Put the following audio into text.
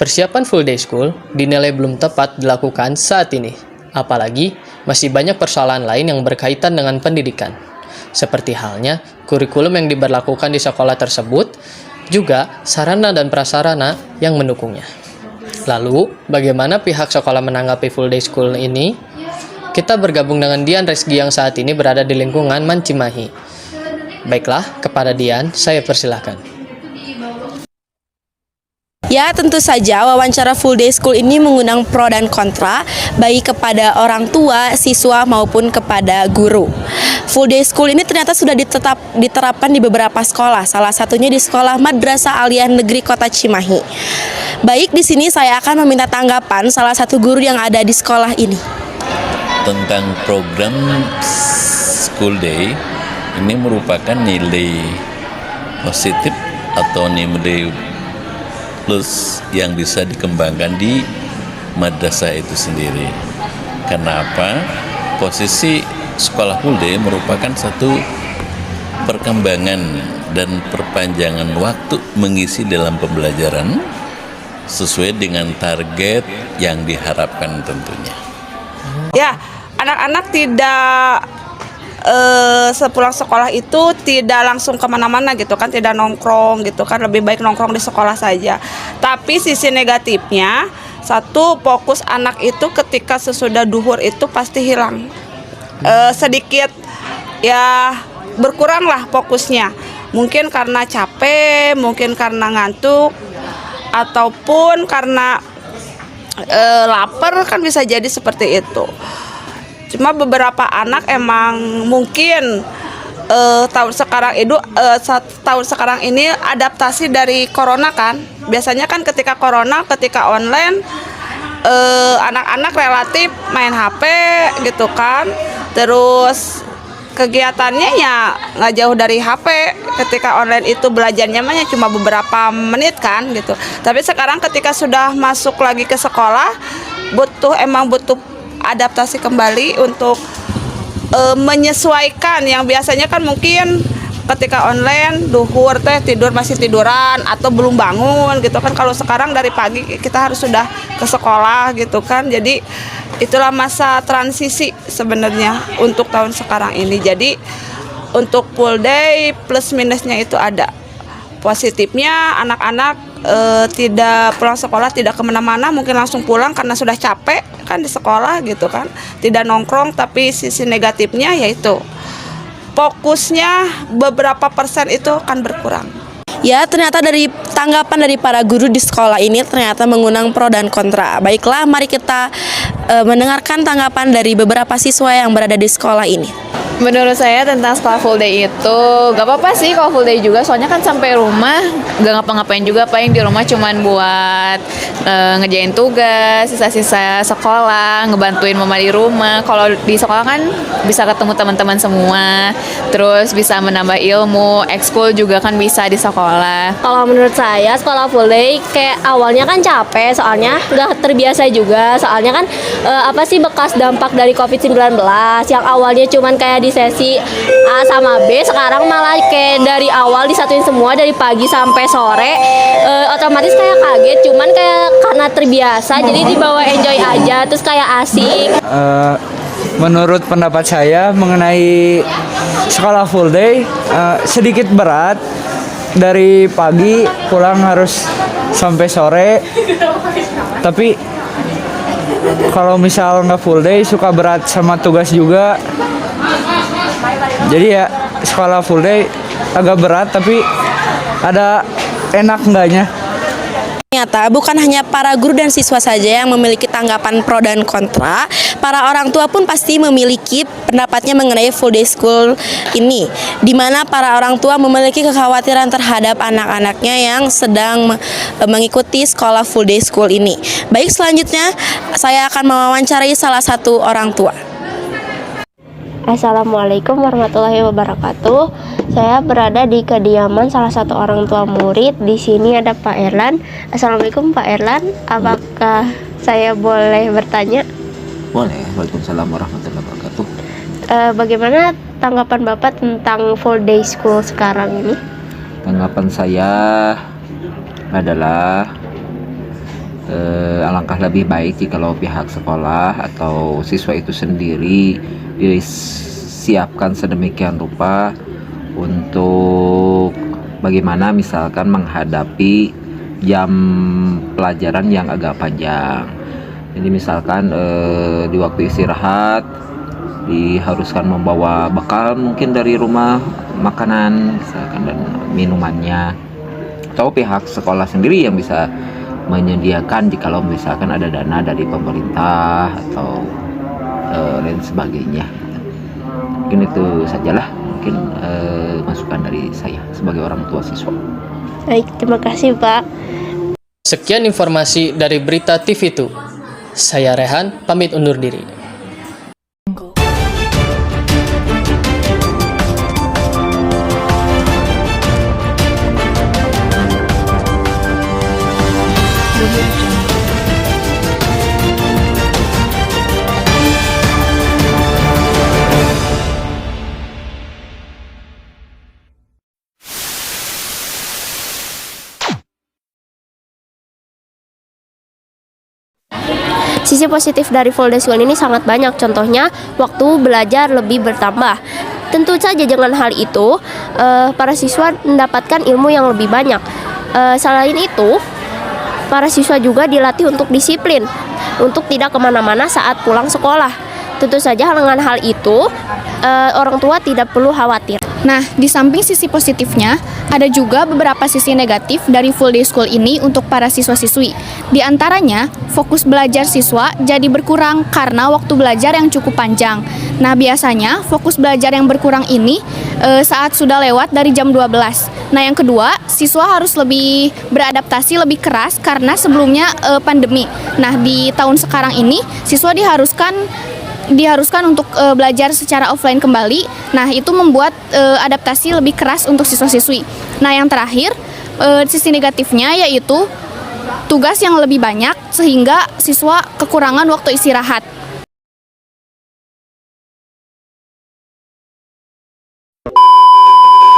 Persiapan full day school dinilai belum tepat dilakukan saat ini, apalagi masih banyak persoalan lain yang berkaitan dengan pendidikan. Seperti halnya kurikulum yang diberlakukan di sekolah tersebut, juga sarana dan prasarana yang mendukungnya. Lalu, bagaimana pihak sekolah menanggapi full day school ini? Kita bergabung dengan Dian Reski yang saat ini berada di lingkungan Mancimahi. Baiklah, kepada Dian, saya persilahkan. Ya, tentu saja wawancara full day school ini mengundang pro dan kontra, baik kepada orang tua, siswa maupun kepada guru. Full day school ini ternyata sudah diterapkan di beberapa sekolah, salah satunya di Sekolah Madrasah Aliyah Negeri Kota Cimahi. Baik, di sini saya akan meminta tanggapan salah satu guru yang ada di sekolah ini. Tentang program school day, ini merupakan nilai positif atau nilai plus yang bisa dikembangkan di madrasah itu sendiri. Kenapa? Posisi sekolah full day merupakan satu perkembangan dan perpanjangan waktu mengisi dalam pembelajaran sesuai dengan target yang diharapkan tentunya. Ya, anak-anak tidak sepulang sekolah itu tidak langsung kemana-mana gitu kan, tidak nongkrong gitu kan, lebih baik nongkrong di sekolah saja. Tapi sisi negatifnya, satu, fokus anak itu ketika sesudah duhur itu pasti hilang, sedikit ya berkurang lah fokusnya, mungkin karena capek, mungkin karena ngantuk, ataupun karena lapar, kan bisa jadi seperti itu. Cuma beberapa anak emang mungkin tahun sekarang ini adaptasi dari corona kan. Biasanya kan ketika online anak-anak relatif main HP gitu kan. Terus kegiatannya ya nggak jauh dari HP. Ketika online itu belajarnya cuma beberapa menit kan gitu. Tapi sekarang ketika sudah masuk lagi ke sekolah, butuh adaptasi kembali untuk menyesuaikan yang biasanya kan mungkin ketika online duhur masih tiduran atau belum bangun gitu kan. Kalau sekarang dari pagi kita harus sudah ke sekolah gitu kan. Jadi itulah masa transisi sebenarnya untuk tahun sekarang ini. Jadi untuk full day plus minusnya itu ada. Positifnya anak-anak tidak pulang sekolah, tidak kemana-mana, mungkin langsung pulang karena sudah capek kan di sekolah gitu kan, tidak nongkrong. Tapi sisi negatifnya yaitu fokusnya beberapa persen itu akan berkurang. Ya, ternyata dari tanggapan dari para guru di sekolah ini ternyata mengundang pro dan kontra. Baiklah, mari kita mendengarkan tanggapan dari beberapa siswa yang berada di sekolah ini. Menurut saya tentang sekolah full day itu gak apa-apa sih kalau full day juga, soalnya kan sampai rumah gak ngapa-ngapain juga, paling di rumah cuman buat ngerjain tugas, sisa-sisa sekolah, ngebantuin mama di rumah. Kalau di sekolah kan bisa ketemu teman-teman semua, terus bisa menambah ilmu, ekskul juga kan bisa di sekolah. Kalau menurut saya sekolah full day kayak awalnya kan capek, soalnya gak terbiasa juga, soalnya kan bekas dampak dari COVID-19 yang awalnya cuman kayak di sesi A sama B, sekarang malah kayak dari awal disatuin semua dari pagi sampai sore. Otomatis kayak kaget, cuman kayak karena terbiasa jadi dibawa enjoy aja, terus kayak asik. Menurut pendapat saya mengenai sekolah full day sedikit berat, dari pagi pulang harus sampai sore. Tapi kalau misal nggak full day suka berat sama tugas juga. Jadi ya sekolah full day agak berat tapi ada enak enggaknya. Ternyata bukan hanya para guru dan siswa saja yang memiliki tanggapan pro dan kontra, para orang tua pun pasti memiliki pendapatnya mengenai full day school ini, di mana para orang tua memiliki kekhawatiran terhadap anak-anaknya yang sedang mengikuti sekolah full day school ini. Baik, selanjutnya saya akan mewawancarai salah satu orang tua. Assalamualaikum warahmatullahi wabarakatuh. Saya berada di kediaman salah satu orang tua murid. Di sini ada Pak Erlan. Assalamualaikum Pak Erlan. Apakah saya boleh bertanya? Boleh. Waalaikumsalam warahmatullahi wabarakatuh. Bagaimana tanggapan Bapak tentang full day school sekarang ini? Tanggapan saya adalah Alangkah lebih baik jikalau pihak sekolah atau siswa itu sendiri disiapkan sedemikian rupa untuk bagaimana misalkan menghadapi jam pelajaran yang agak panjang. Jadi misalkan di waktu istirahat diharuskan membawa bekal mungkin dari rumah, makanan misalkan dan minumannya, atau pihak sekolah sendiri yang bisa menyediakan jikalau misalkan ada dana dari pemerintah atau lain sebagainya. Mungkin itu sajalah mungkin masukan dari saya sebagai orang tua siswa. Baik, terima kasih Pak. Sekian informasi dari Berita TV2. Saya Rehan, pamit undur diri. Sisi positif dari full day school ini sangat banyak, contohnya waktu belajar lebih bertambah. Tentu saja dengan hal itu, para siswa mendapatkan ilmu yang lebih banyak. Selain itu, para siswa juga dilatih untuk disiplin, untuk tidak kemana-mana saat pulang sekolah. Tentu saja dengan hal itu, orang tua tidak perlu khawatir. Nah, di samping sisi positifnya, ada juga beberapa sisi negatif dari full day school ini untuk para siswa-siswi. Di antaranya, fokus belajar siswa jadi berkurang karena waktu belajar yang cukup panjang. Nah, biasanya fokus belajar yang berkurang ini saat sudah lewat dari jam 12. Nah, yang kedua, siswa harus lebih beradaptasi lebih keras karena sebelumnya pandemi. Nah, di tahun sekarang ini, siswa diharuskan untuk belajar secara offline kembali. Nah, itu membuat adaptasi lebih keras untuk siswa-siswi. Nah, yang terakhir, sisi negatifnya yaitu tugas yang lebih banyak sehingga siswa kekurangan waktu istirahat.